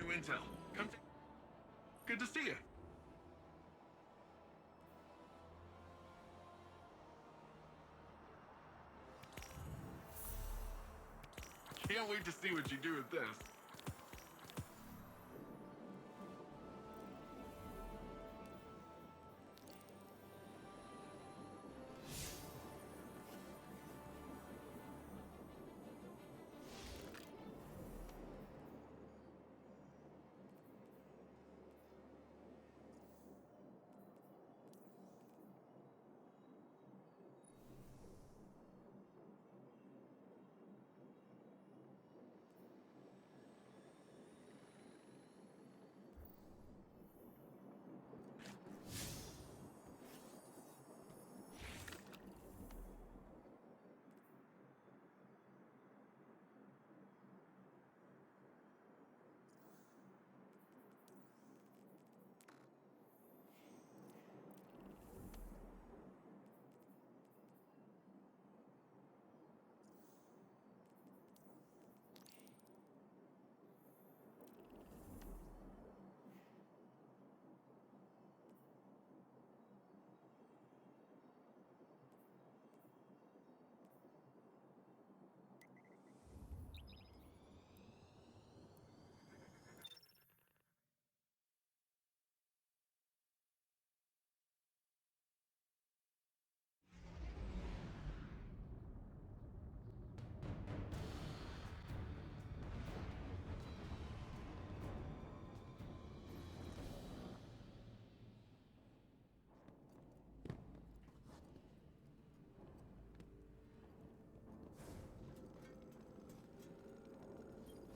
new intel. Good to see you. Can't wait to see what you do with this.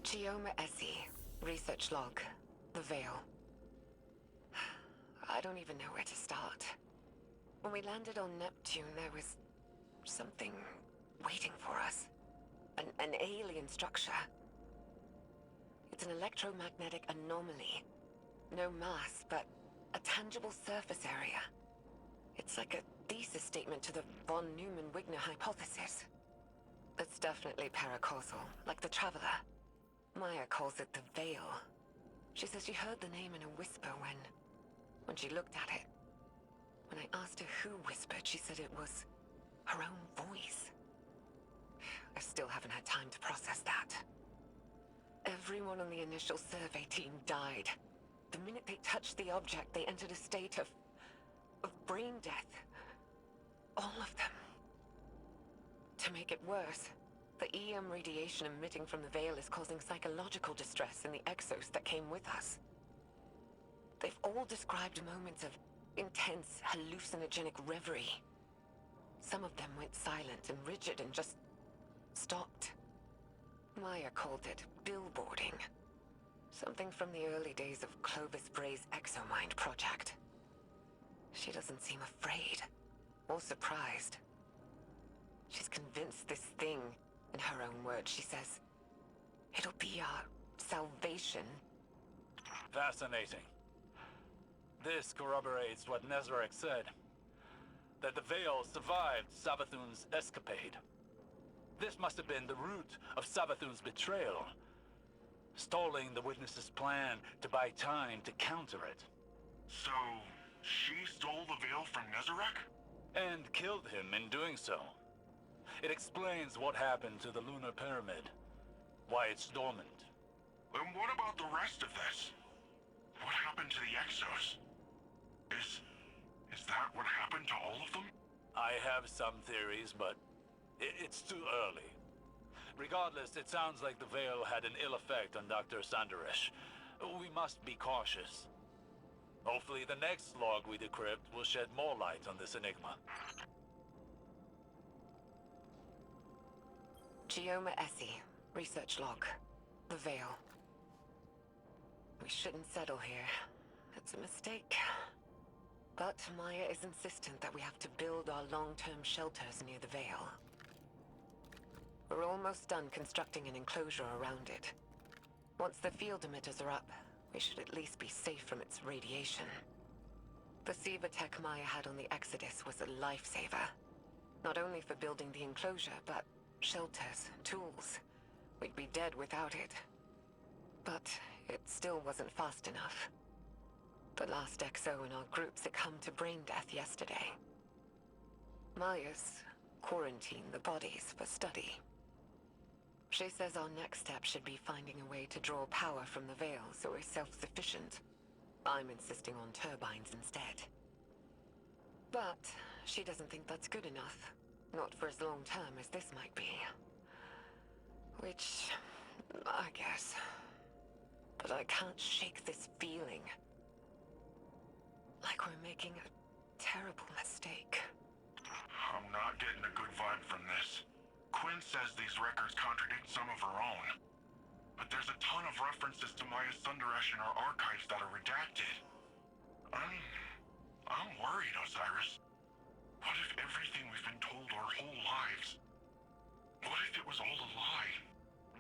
Chioma Esi, research log, the Veil. I don't even know where to start. When we landed on Neptune, there was something waiting for us. An alien structure. It's an electromagnetic anomaly. No mass, but a tangible surface area. It's like a thesis statement to the von Neumann-Wigner hypothesis. It's definitely paracausal, like the Traveler. Maya calls it the Veil. She says she heard the name in a whisper when she looked at it. When I asked her who whispered, she said it was her own voice. I still haven't had time to process that. Everyone on the initial survey team died. The minute they touched the object, they entered a state of brain death. All of them. To make it worse, the EM radiation emitting from the Veil is causing psychological distress in the exos that came with us. They've all described moments of intense, hallucinogenic reverie. Some of them went silent and rigid and just stopped. Maya called it billboarding. Something from the early days of Clovis Bray's Exomind project. She doesn't seem afraid or surprised. She's convinced this thing, in her own words, she says, it'll be our salvation. Fascinating. This corroborates what Nezarek said, that the Veil survived Savathun's escapade. This must have been the root of Savathun's betrayal, stalling the witness's plan to buy time to counter it. So, she stole the Veil from Nezarek? And killed him in doing so. It explains what happened to the lunar pyramid, why it's dormant. And what about the rest of this? What happened to the Exos? Is that what happened to all of them? I have some theories, but it's too early. Regardless, it sounds like the Veil had an ill effect on Dr. Sanderesh. We must be cautious. Hopefully the next log we decrypt will shed more light on this enigma. Chioma Esi, research log, the Veil. We shouldn't settle here. It's a mistake. But Maya is insistent that we have to build our long-term shelters near the Veil. We're almost done constructing an enclosure around it. Once the field emitters are up, we should at least be safe from its radiation. The SIVA tech Maya had on the Exodus was a lifesaver. Not only for building the enclosure, but shelters, tools. We'd be dead without it. But it still wasn't fast enough. The last XO in our group succumbed to brain death yesterday. Maya's quarantined the bodies for study. She says our next step should be finding a way to draw power from the Veil so we're self-sufficient. I'm insisting on turbines instead. But she doesn't think that's good enough. Not for as long term as this might be. Which, I guess. But I can't shake this feeling. Like we're making a terrible mistake. I'm not getting a good vibe from this. Quinn says these records contradict some of her own. But there's a ton of references to Maya Sundaresh in our archives that are redacted. I'm worried, Osiris. What if everything we've been told our whole lives? What if it was all a lie?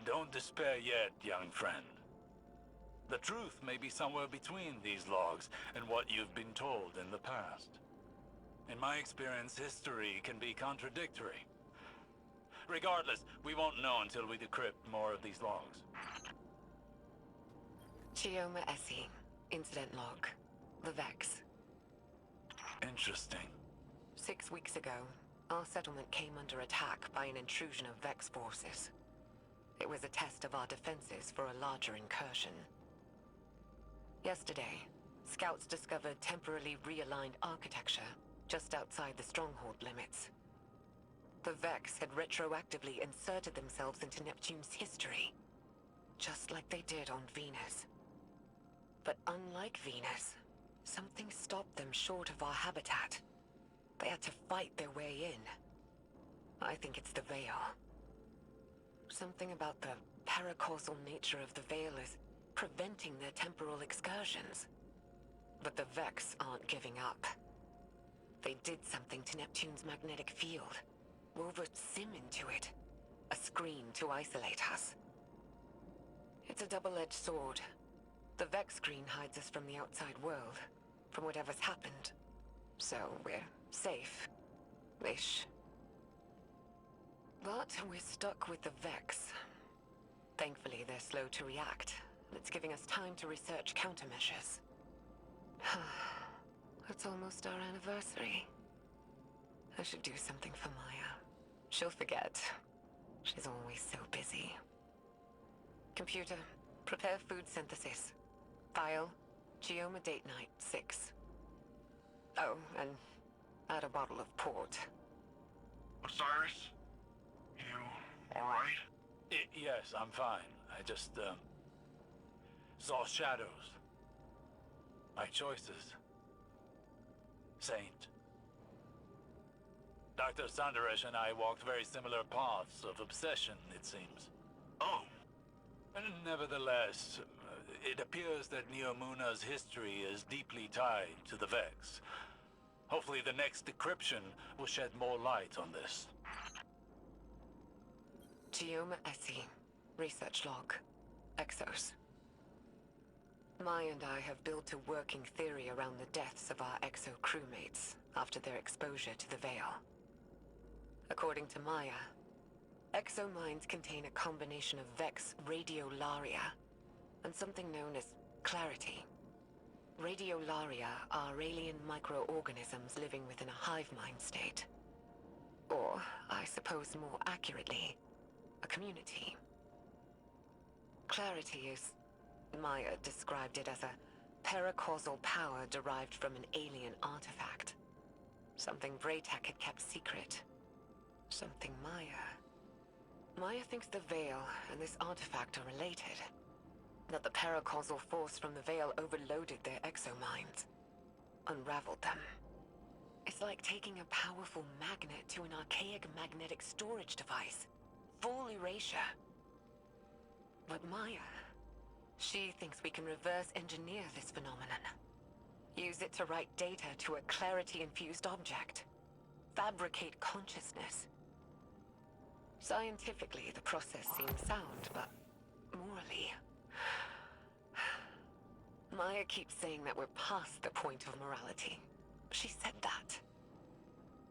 Don't despair yet, young friend. The truth may be somewhere between these logs and what you've been told in the past. In my experience, history can be contradictory. Regardless, we won't know until we decrypt more of these logs. Chioma Esi, incident log. The Vex. Interesting. 6 weeks ago, our settlement came under attack by an intrusion of Vex forces. It was a test of our defenses for a larger incursion. Yesterday, scouts discovered temporarily realigned architecture just outside the stronghold limits. The Vex had retroactively inserted themselves into Neptune's history, just like they did on Venus. But unlike Venus, something stopped them short of our habitat. They had to fight their way in. I think it's the Veil. Something about the paracausal nature of the Veil is preventing their temporal excursions. But the Vex aren't giving up. They did something to Neptune's magnetic field. Wove a sim into it. A screen to isolate us. It's a double-edged sword. The Vex screen hides us from the outside world, from whatever's happened. So we're safe. Ish. But we're stuck with the Vex. Thankfully, they're slow to react. It's giving us time to research countermeasures. It's almost our anniversary. I should do something for Maya. She'll forget. She's always so busy. Computer, prepare food synthesis. File, Chioma date night 6. Oh, and add a bottle of port. Osiris? You alright? Yes, I'm fine. I just, saw shadows. My choices. Saint. Dr. Sundaresh and I walked very similar paths of obsession, it seems. Oh. And nevertheless, it appears that Neomuna's history is deeply tied to the Vex. Hopefully the next decryption will shed more light on this. Chioma Esi, research log. Exos. Maya and I have built a working theory around the deaths of our Exo crewmates after their exposure to the Veil. According to Maya, Exo minds contain a combination of Vex radiolaria and something known as clarity. Radiolaria are alien microorganisms living within a hive mind state. Or, I suppose more accurately, a community. Clarity is, Maya described it as a paracausal power derived from an alien artifact. Something Braytech had kept secret. Something Maya thinks the Veil and this artifact are related. That the paracausal force from the Veil overloaded their exominds. Unraveled them. It's like taking a powerful magnet to an archaic magnetic storage device. Full erasure. But Maya, she thinks we can reverse engineer this phenomenon. Use it to write data to a clarity-infused object. Fabricate consciousness. Scientifically, the process seems sound, but morally... Maya keeps saying that we're past the point of morality. She said that.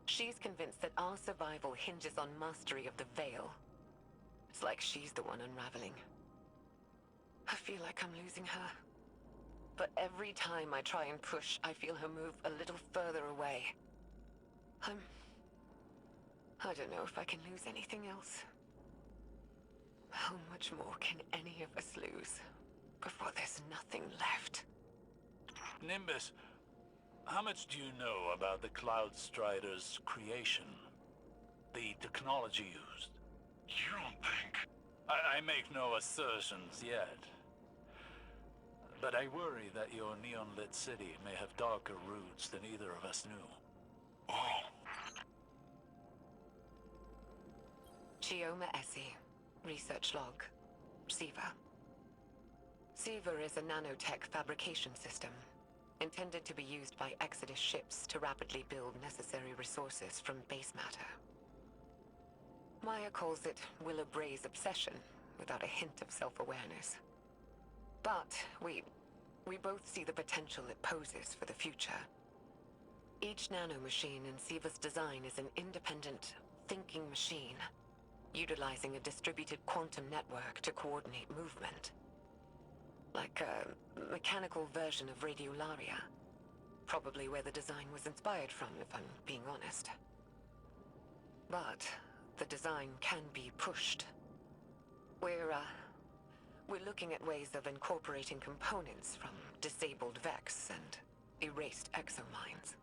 She's convinced that our survival hinges on mastery of the Veil. It's like she's the one unraveling. I feel like I'm losing her. But every time I try and push, I feel her move a little further away. I don't know if I can lose anything else. How much more can any of us lose before there's nothing left? Nimbus, how much do you know about the Cloud Strider's creation? The technology used? You don't think... I make no assertions yet. But I worry that your neon-lit city may have darker roots than either of us knew. Oh. Chioma Esi, research log, SIVA. SIVA is a nanotech fabrication system, intended to be used by Exodus ships to rapidly build necessary resources from base matter. Maya calls it Willa-Bray's obsession, without a hint of self-awareness. But we both see the potential it poses for the future. Each nanomachine in SIVA's design is an independent, thinking machine, utilizing a distributed quantum network to coordinate movement. Like a mechanical version of Radiolaria. Probably where the design was inspired from, if I'm being honest. But the design can be pushed. We're looking at ways of incorporating components from disabled Vex and erased exominds.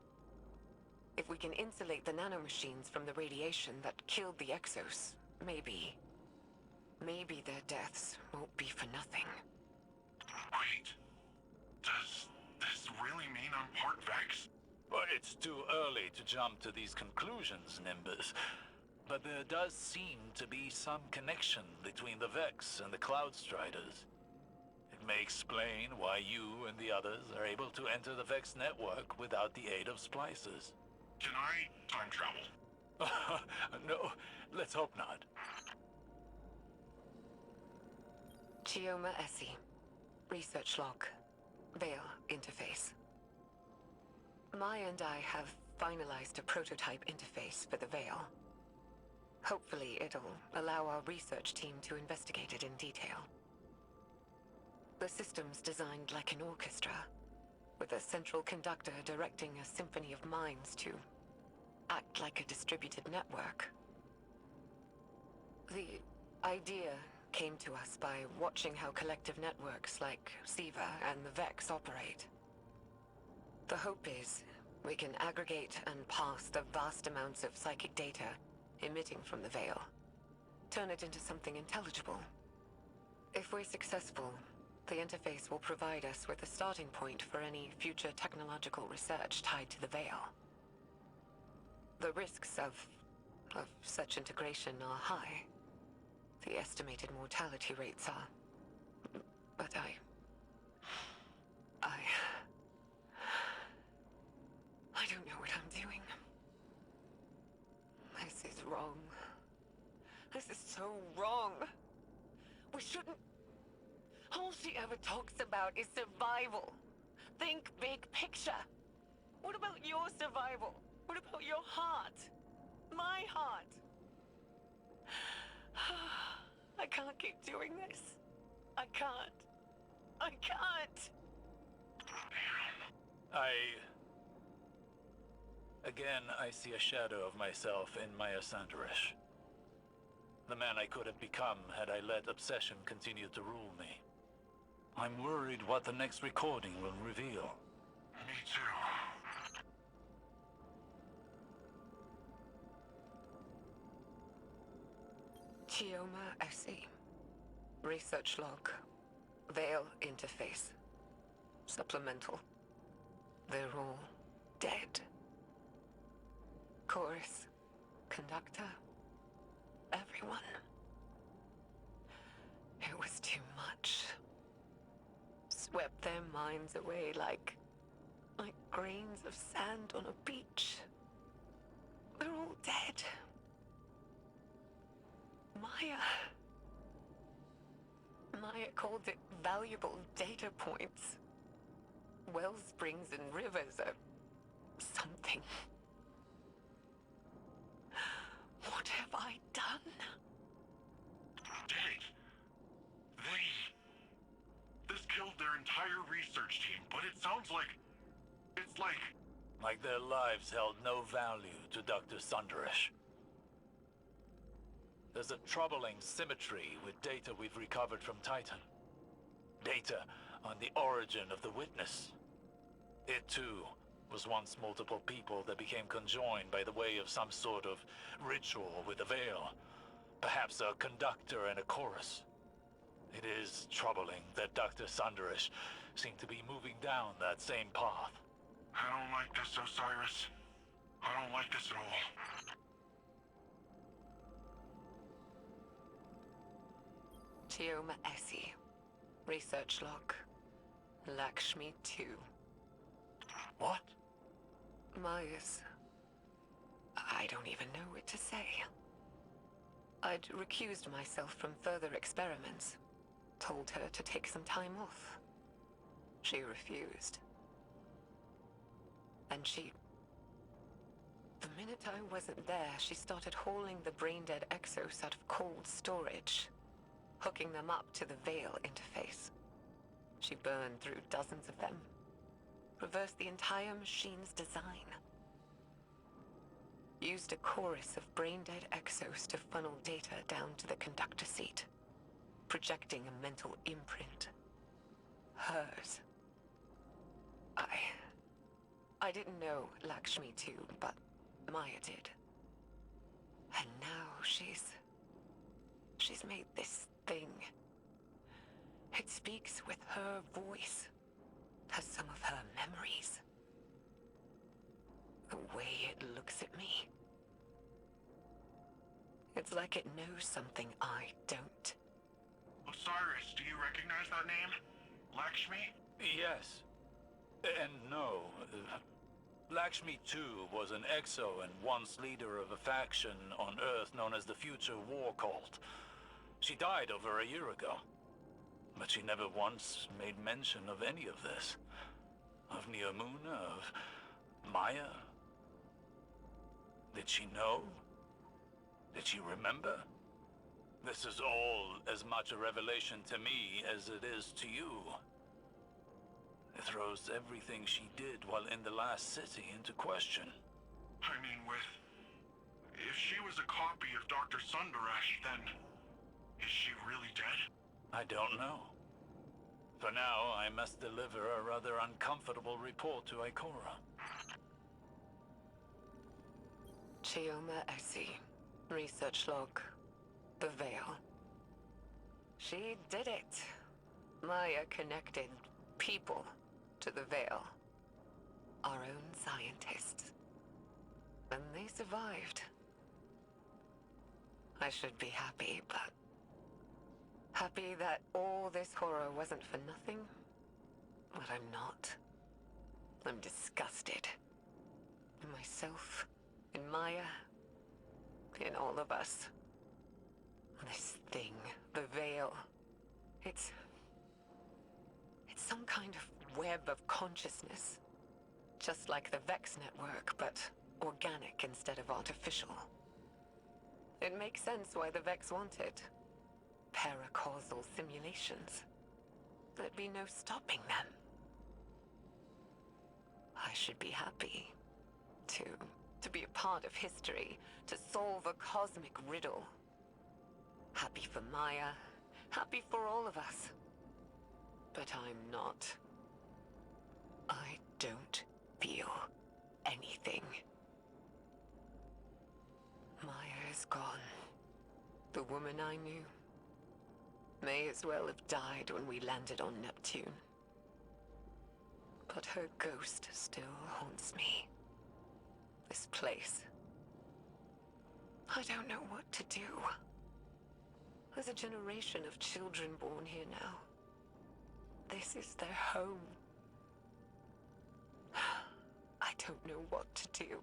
If we can insulate the nanomachines from the radiation that killed the Exos, maybe their deaths won't be for nothing. Wait. Does this really mean I'm part Vex? Well, it's too early to jump to these conclusions, Nimbus. But there does seem to be some connection between the Vex and the Cloud Striders. It may explain why you and the others are able to enter the Vex network without the aid of splicers. Can I time travel? No, let's hope not. Chioma Esi, research log, Veil interface. Maya and I have finalized a prototype interface for the Veil. Hopefully it'll allow our research team to investigate it in detail. The system's designed like an orchestra, with a central conductor directing a symphony of minds to act like a distributed network. The idea came to us by watching how collective networks like SIVA and the Vex operate. The hope is we can aggregate and pass the vast amounts of psychic data emitting from the Veil, turn it into something intelligible. If we're successful, the interface will provide us with a starting point for any future technological research tied to the Veil. The risks of such integration are high. The estimated mortality rates are... But I don't know what I'm doing. This is wrong. This is so wrong. We shouldn't... All she ever talks about is survival. Think big picture. What about your survival? What about your heart? My heart? I can't keep doing this. I can't. I can't. Again, I see a shadow of myself in Maya Sanderish. The man I could have become had I let obsession continue to rule me. I'm worried what the next recording will reveal. Me too. Chioma Esi, research log, Veil interface, supplemental. They're all dead. Chorus, conductor, everyone. It was too much. Swept their minds away like grains of sand on a beach. They're all dead. Maya called it valuable data points. Wellsprings and rivers are something. What have I done? Did it. entire research team, but it sounds like... It's like... Like their lives held no value to Dr. Sunderesh. There's a troubling symmetry with data we've recovered from Titan. Data on the origin of the witness. It too was once multiple people that became conjoined by the way of some sort of ritual with a veil. Perhaps a conductor and a chorus. It is troubling that Dr. Sunderesh seemed to be moving down that same path. I don't like this, Osiris. I don't like this at all. Chioma Esi. Research log. Lakshmi 2. What? Maya's... I don't even know what to say. I'd recused myself from further experiments. Told her to take some time off. She refused. And the minute I wasn't there, she started hauling the brain-dead exos out of cold storage, hooking them up to the Veil interface. She burned through dozens of them, reversed the entire machine's design. Used a chorus of brain-dead exos to funnel data down to the conductor seat, projecting a mental imprint. Hers. I didn't know Lakshmi too, but Maya did. And now she's made this thing. It speaks with her voice, has some of her memories. The way it looks at me. It's like it knows something I don't. Osiris, do you recognize that name? Lakshmi? Yes. And no. Lakshmi too was an exo and once leader of a faction on Earth known as the Future War Cult. She died over a year ago. But she never once made mention of any of this. Of Neomuna, of Maya. Did she know? Did she remember? This is all as much a revelation to me as it is to you. It throws everything she did while in the last city into question. I mean, if she was a copy of Dr. Sunderesh, then... is she really dead? I don't know. For now, I must deliver a rather uncomfortable report to Ikora. Chioma Esi. Research log. The Veil. She did it. Maya connected people to the Veil. Our own scientists. And they survived. I should be happy, but... happy that all this horror wasn't for nothing? But I'm not. I'm disgusted. In myself, in Maya, in all of us. This thing, the Veil, it's some kind of web of consciousness. Just like the Vex network, but organic instead of artificial. It makes sense why the Vex want it. Paracausal simulations. There'd be no stopping them. I should be happy to be a part of history, to solve a cosmic riddle. Happy for Maya, happy for all of us. But I'm not. I don't feel anything. Maya is gone. The woman I knew may as well have died when we landed on Neptune. But her ghost still haunts me. This place. I don't know what to do. There's a generation of children born here now. This is their home. I don't know what to do.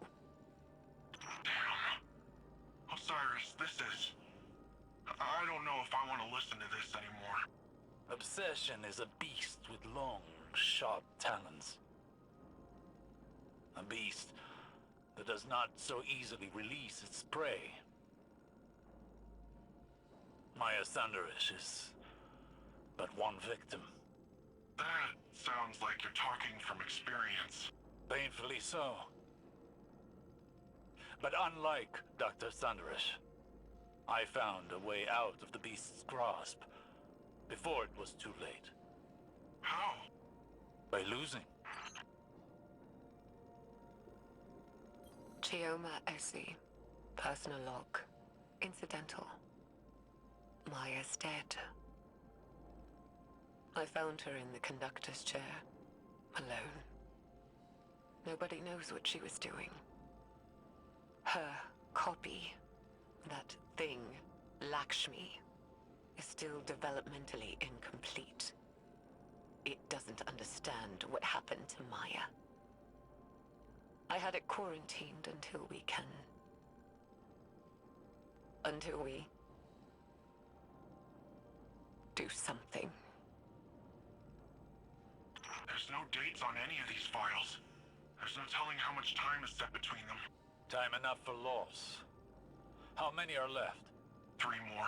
Damn. Osiris, this is... I don't know if I want to listen to this anymore. Obsession is a beast with long, sharp talons. A beast that does not so easily release its prey. Maya Sunderesh is but one victim. That sounds like you're talking from experience. Painfully so. But unlike Dr. Thunderish, I found a way out of the beast's grasp before it was too late. How? By losing. Chioma Esi. Personal log. Incidental. Maya's dead. I found her in the conductor's chair. Alone. Nobody knows what she was doing. Her copy, that thing, Lakshmi, is still developmentally incomplete. It doesn't understand what happened to Maya. I had it quarantined until we do something. There's no dates on any of these files. There's no telling how much time is set between them. Time enough for loss. How many are left? 3 more.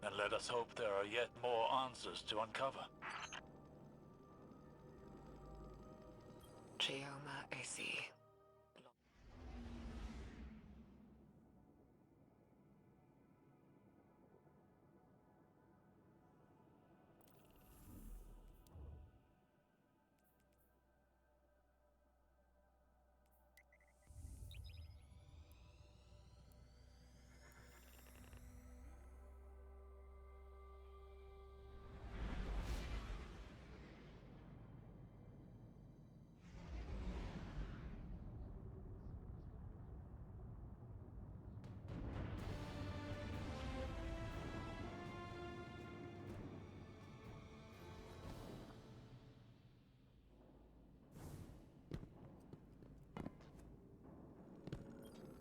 Then let us hope there are yet more answers to uncover. Chioma Esi.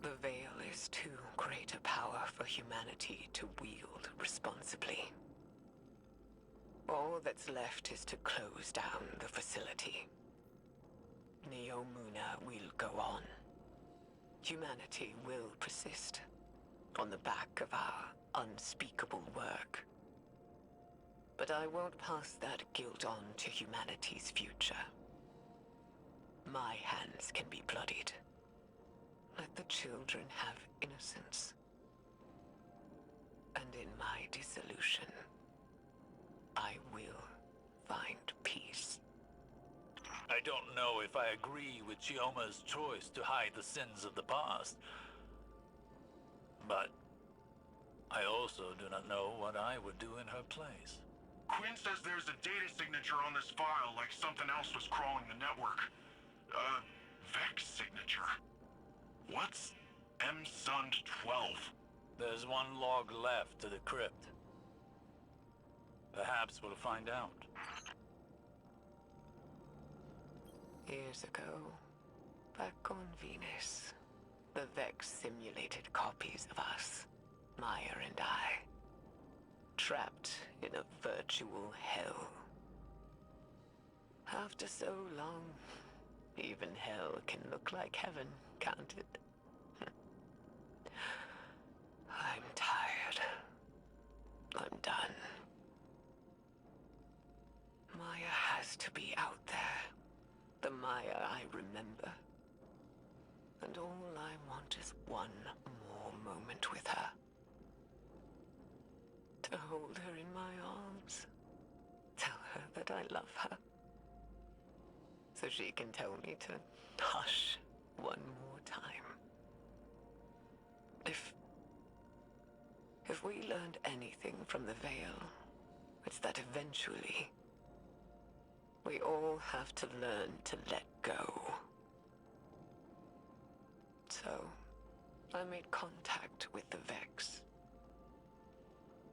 The Veil is too great a power for humanity to wield responsibly. All that's left is to close down the facility. Neomuna will go on. Humanity will persist on the back of our unspeakable work. But I won't pass that guilt on to humanity's future. My hands can be bloodied. Let the children have innocence. And in my dissolution, I will find peace. I don't know if I agree with Chioma's choice to hide the sins of the past. But I also do not know what I would do in her place. Quinn says there's a data signature on this file, like something else was crawling the network. Vex signature. What's MSUND 12? There's one log left to decrypt. Perhaps we'll find out. Years ago, back on Venus, the Vex simulated copies of us, Maya and I, trapped in a virtual hell. After so long, even hell can look like heaven, can't it? I'm tired. I'm done. Maya has to be out there. The Maya I remember. And all I want is one more moment with her. To hold her in my arms. Tell her that I love her. So she can tell me to hush one more time. If we learned anything from the Veil, it's that eventually we all have to learn to let go. So, I made contact with the Vex.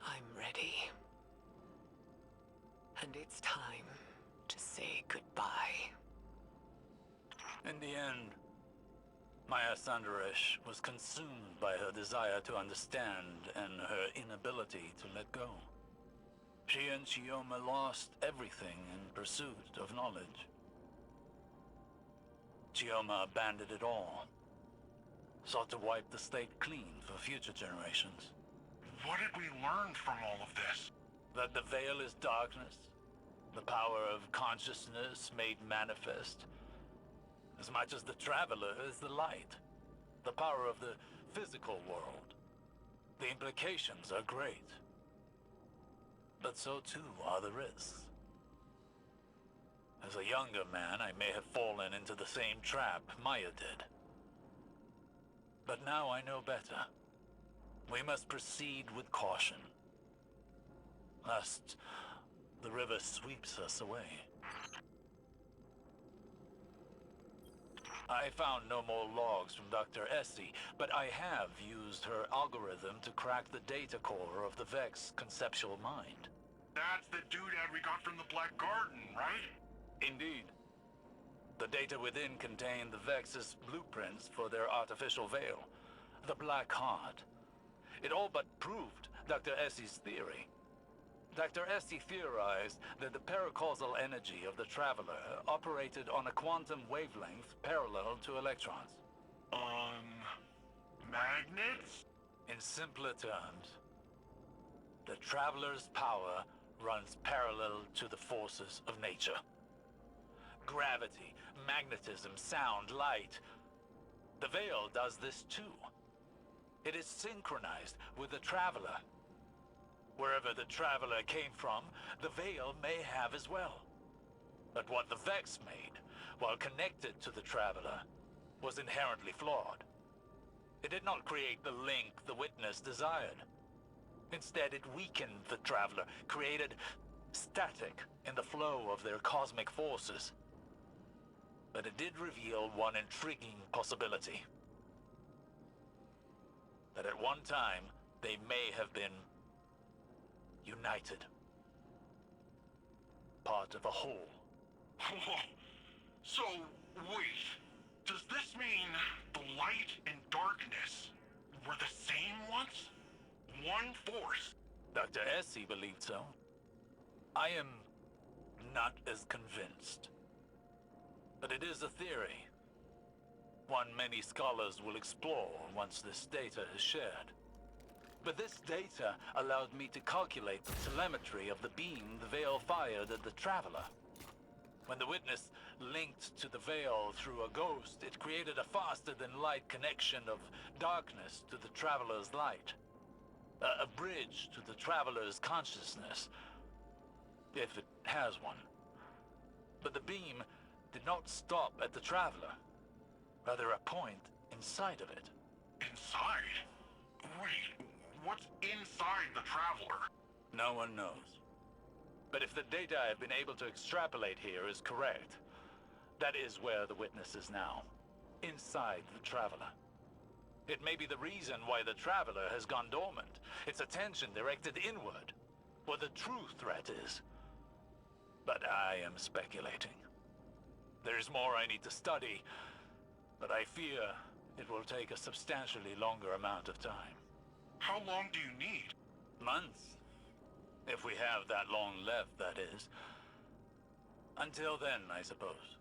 I'm ready. And it's time to say goodbye. In the end, Maya Thunderish was consumed by her desire to understand and her inability to let go. She and Chioma lost everything in pursuit of knowledge. Chioma abandoned it all, sought to wipe the slate clean for future generations. What did we learn from all of this? That the Veil is darkness, The power of consciousness made manifest. As much as the Traveler is the light. The power of the physical world. The implications are great. But so too are the risks. As a younger man, I may have fallen into the same trap Maya did. But now I know better. We must proceed with caution, lest the river sweeps us away. I found no more logs from Dr. Esi, but I have used her algorithm to crack the data core of the Vex conceptual mind. That's the doodad we got from the Black Garden, right? Indeed. The data within contained the Vex's blueprints for their artificial veil, the Black Heart. It all but proved Dr. Esi's theory. Dr. Esi theorized that the paracausal energy of the Traveler operated on a quantum wavelength parallel to electrons. Magnets? In simpler terms, the Traveler's power runs parallel to the forces of nature. Gravity, magnetism, sound, light. The Veil does this too. It is synchronized with the Traveler. Wherever the Traveler came from, the Veil may have as well. But what the Vex made, while connected to the Traveler, was inherently flawed. It did not create the link the Witness desired. Instead, it weakened the Traveler, created static in the flow of their cosmic forces. But it did reveal one intriguing possibility. That at one time, they may have been united. Part of a whole. So, wait. Does this mean the light and darkness were the same once? One force? Dr. Esi believed so. I am not as convinced. But it is a theory. One many scholars will explore once this data is shared. But this data allowed me to calculate the telemetry of the beam the Veil fired at the Traveler. When the Witness linked to the Veil through a ghost, it created a faster-than-light connection of darkness to the Traveler's light. A bridge to the Traveler's consciousness, if it has one. But the beam did not stop at the Traveler, rather a point inside of it. Inside? Wait, what's inside the Traveler? No one knows. But if the data I've been able to extrapolate here is correct, that is where the Witness is now. Inside the Traveler. It may be the reason why the Traveler has gone dormant, its attention directed inward, what the true threat is. But I am speculating. There's more I need to study, but I fear it will take a substantially longer amount of time. How long do you need? Months. If we have that long left, that is. Until then, I suppose.